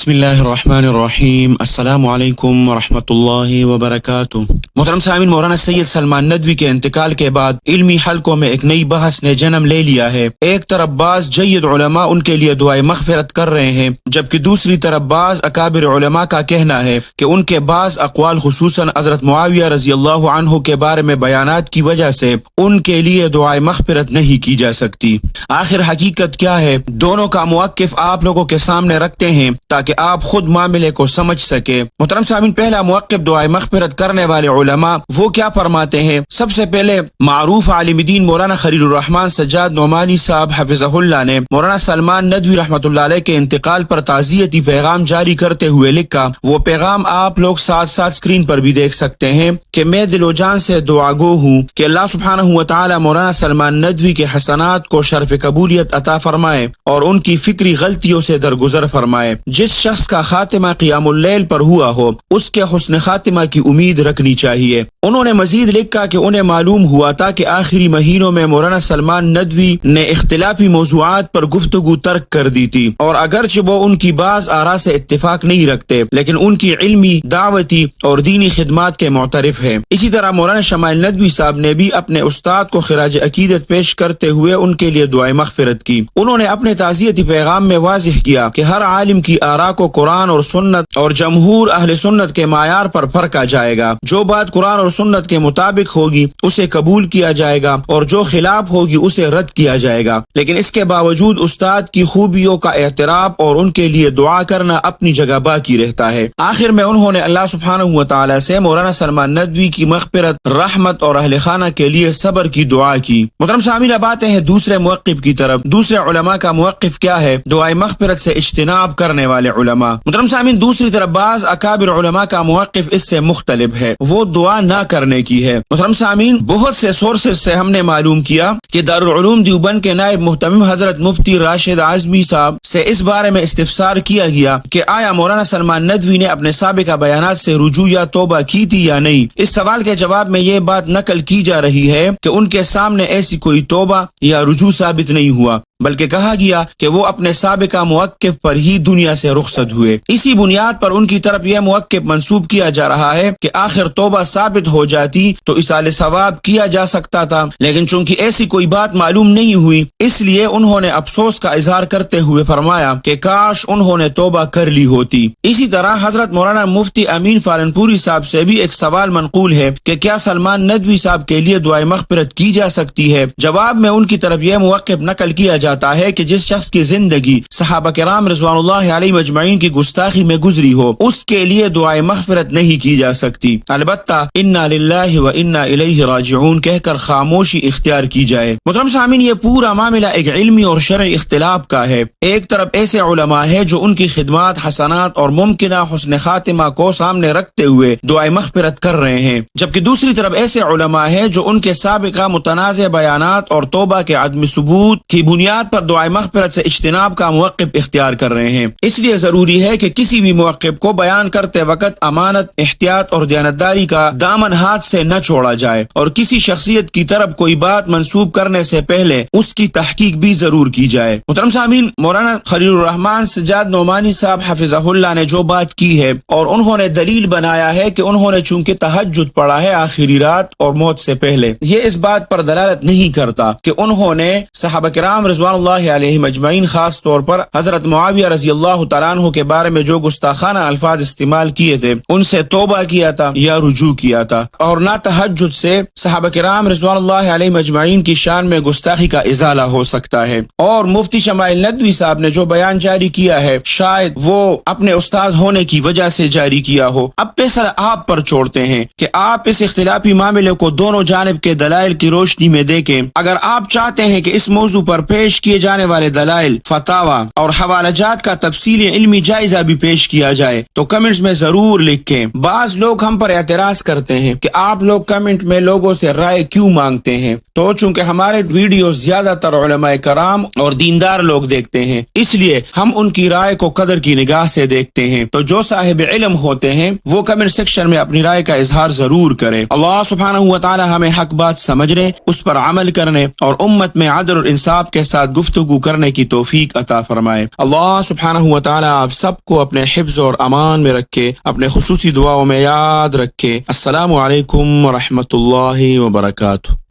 بسم اللہ الرحمن الرحیم، السلام علیکم ورحمۃ اللہ وبرکاتہ۔ محترم سامعین، مولانا سید سلمان ندوی کے انتقال کے بعد علمی حلقوں میں ایک نئی بحث نے جنم لے لیا ہے۔ ایک طرف بعض جید علماء ان کے لیے دعائے مغفرت کر رہے ہیں، جبکہ دوسری طرف بعض اکابر علماء کا کہنا ہے کہ ان کے بعض اقوال خصوصاً حضرت معاویہ رضی اللہ عنہ کے بارے میں بیانات کی وجہ سے ان کے لیے دعائے مغفرت نہیں کی جا سکتی۔ آخر حقیقت کیا ہے، دونوں کا موقف آپ لوگوں کے سامنے رکھتے ہیں تاکہ آپ خود معاملے کو سمجھ سکے۔ محترم سامعین، پہلا موقف دعائے مغفرت کرنے والے علماء وہ کیا فرماتے ہیں۔ سب سے پہلے معروف عالم دین مولانا خلیل الرحمن سجاد نعمانی صاحب حفظہ اللہ نے مولانا سلمان ندوی رحمۃ اللہ علیہ کے انتقال پر تعزیتی پیغام جاری کرتے ہوئے لکھا، وہ پیغام آپ لوگ ساتھ ساتھ اسکرین پر بھی دیکھ سکتے ہیں کہ میں دل و جان سے دعا گو ہوں کہ اللہ سبحانہ و تعالی مولانا سلمان ندوی کے حسنات کو شرف قبولیت عطا فرمائے اور ان کی فکری غلطیوں سے درگزر فرمائے۔ جس شخص کا خاتمہ قیام اللیل پر ہوا ہو اس کے حسن خاتمہ کی امید رکھنی چاہیے۔ انہوں نے مزید لکھا کہ انہیں معلوم ہوا تھا کہ آخری مہینوں میں مولانا سلمان ندوی نے اختلافی موضوعات پر گفتگو ترک کر دی تھی، اور اگرچہ وہ ان کی بعض آراء سے اتفاق نہیں رکھتے لیکن ان کی علمی، دعوتی اور دینی خدمات کے معترف ہیں۔ اسی طرح مولانا شمائل ندوی صاحب نے بھی اپنے استاد کو خراج عقیدت پیش کرتے ہوئے ان کے لیے دعائے مغفرت کی۔ انہوں نے اپنے تعزیتی پیغام میں واضح کیا کہ ہر عالم کی آراء کو قرآن اور سنت اور جمہور اہل سنت کے معیار پر پرکھا جائے گا۔ جو بات قرآن اور سنت کے مطابق ہوگی اسے قبول کیا جائے گا اور جو خلاف ہوگی اسے رد کیا جائے گا، لیکن اس کے باوجود استاد کی خوبیوں کا اعتراف اور ان کے لیے دعا کرنا اپنی جگہ باقی رہتا ہے۔ آخر میں انہوں نے اللہ سبحانہ و تعالی سے مولانا سلمان ندوی کی مغفرت، رحمت اور اہل خانہ کے لیے صبر کی دعا کی۔ محترم سامعین، اب آتے ہیں دوسرے موقف کی طرف۔ دوسرے علماء کا موقف کیا ہے دعائے مغفرت سے اجتناب کرنے والے علماء۔ محترم سامعین، دوسری طرف بعض اکابر علماء کا موقف اس سے مختلف ہے، وہ دعا نہ کرنے کی ہے۔ محترم سامعین، بہت سے سورسز سے ہم نے معلوم کیا کہ دارالعلوم دیوبند کے نائب محتمم حضرت مفتی راشد اعظمی صاحب سے اس بارے میں استفسار کیا گیا کہ آیا مولانا سلمان ندوی نے اپنے سابقہ بیانات سے رجوع یا توبہ کی تھی یا نہیں۔ اس سوال کے جواب میں یہ بات نقل کی جا رہی ہے کہ ان کے سامنے ایسی کوئی توبہ یا رجوع ثابت نہیں ہوا، بلکہ کہا گیا کہ وہ اپنے سابقہ موقف پر ہی دنیا سے رخصت ہوئے۔ اسی بنیاد پر ان کی طرف یہ موقف منسوب کیا جا رہا ہے کہ آخر توبہ ثابت ہو جاتی تو اصال ثواب کیا جا سکتا تھا، لیکن چونکہ ایسی کوئی بات معلوم نہیں ہوئی اس لیے انہوں نے افسوس کا اظہار کرتے ہوئے فرمایا کہ کاش انہوں نے توبہ کر لی ہوتی۔ اسی طرح حضرت مولانا مفتی امین فالنپوری صاحب سے بھی ایک سوال منقول ہے کہ کیا سلمان ندوی صاحب کے لیے دعائے مغفرت کی جا سکتی ہے۔ جواب میں ان کی طرف یہ موقف نقل کیا جاتا ہے کہ جس شخص کی زندگی صحابہ کرام رضوان اللہ علیہ مجمعین کی گستاخی میں گزری ہو اس کے لیے دعائے مغفرت نہیں کی جا سکتی، البتہ انا للہ و انا الیہ راجعون کہہ کر خاموشی اختیار کی جائے۔ محترم سامعین، یہ پورا معاملہ ایک علمی اور شرعی اختلاف کا ہے۔ ایک طرف ایسے علماء ہے جو ان کی خدمات، حسنات اور ممکنہ حسن خاتمہ کو سامنے رکھتے ہوئے دعائے مغفرت کر رہے ہیں، جبکہ دوسری طرف ایسے علماء ہے جو ان کے سابقہ متنازع بیانات اور توبہ کے عدم ثبوت کی بنیاد پر دعائے مغفرت سے اجتناب کا موقف اختیار کر رہے ہیں۔ اس لیے ضروری ہے کہ کسی بھی موقف کو بیان کرتے وقت امانت، احتیاط اور دیانتداری کا دامن ہاتھ سے نہ چھوڑا جائے، اور کسی شخصیت کی طرف کوئی بات منسوب کرنے سے پہلے اس کی تحقیق بھی ضرور کی جائے۔ محترم سامعین، مولانا خلیل الرحمن سجاد نعمانی صاحب حفظہ اللہ نے جو بات کی ہے اور انہوں نے دلیل بنایا ہے کہ انہوں نے چونکہ تہجد پڑھا ہے آخری رات اور موت سے پہلے، یہ اس بات پر دلالت نہیں کرتا کہ انہوں نے صحابہ کرام رضوان اللہ علیہ مجمعین، خاص طور پر حضرت معاویہ رضی اللہ تعالیٰ عنہ کے بارے میں جو گستاخانہ الفاظ استعمال کیے تھے ان سے توبہ کیا تھا یا رجوع کیا تھا، اور نہ تہجد سے صحابہ کرام رضوان اللہ علیہ مجمعین کی شان میں گستاخی کا ازالہ ہو سکتا ہے۔ اور مفتی شمائل ندوی صاحب نے جو بیان جاری کیا ہے شاید وہ اپنے استاد ہونے کی وجہ سے جاری کیا ہو۔ اب فیصلہ آپ پر چھوڑتے ہیں کہ آپ اس اختلافی معاملے کو دونوں جانب کے دلائل کی روشنی میں دیکھیں۔ اگر آپ چاہتے ہیں کہ اس موضوع پر پیش کیے جانے والے دلائل، فتاوی اور حوالہ جات کا تفصیلی علمی جائزہ بھی پیش کیا جائے تو کمنٹس میں ضرور لکھیں۔ بعض لوگ ہم پر اعتراض کرتے ہیں کہ آپ لوگ کمنٹ میں لوگوں سے رائے کیوں مانگتے ہیں، تو چونکہ ہمارے ویڈیوز زیادہ تر علماء کرام اور دیندار لوگ دیکھتے ہیں اس لیے ہم ان کی رائے کو قدر کی نگاہ سے دیکھتے ہیں، تو جو صاحب علم ہوتے ہیں وہ کمنٹ سیکشن میں اپنی رائے کا اظہار ضرور کریں۔ اللہ سبحانہ و تعالی ہمیں حق بات سمجھنے، اس پر عمل کرنے اور امت میں عدل اور انصاف کے ساتھ گفتگو کرنے کی توفیق عطا فرمائے۔ اللہ سبحانہ و تعالی تعالیٰ آپ سب کو اپنے حفظ اور امان میں رکھے، اپنے خصوصی دعاؤں میں یاد رکھے۔ السلام علیکم ورحمۃ اللہ وبرکاتہ۔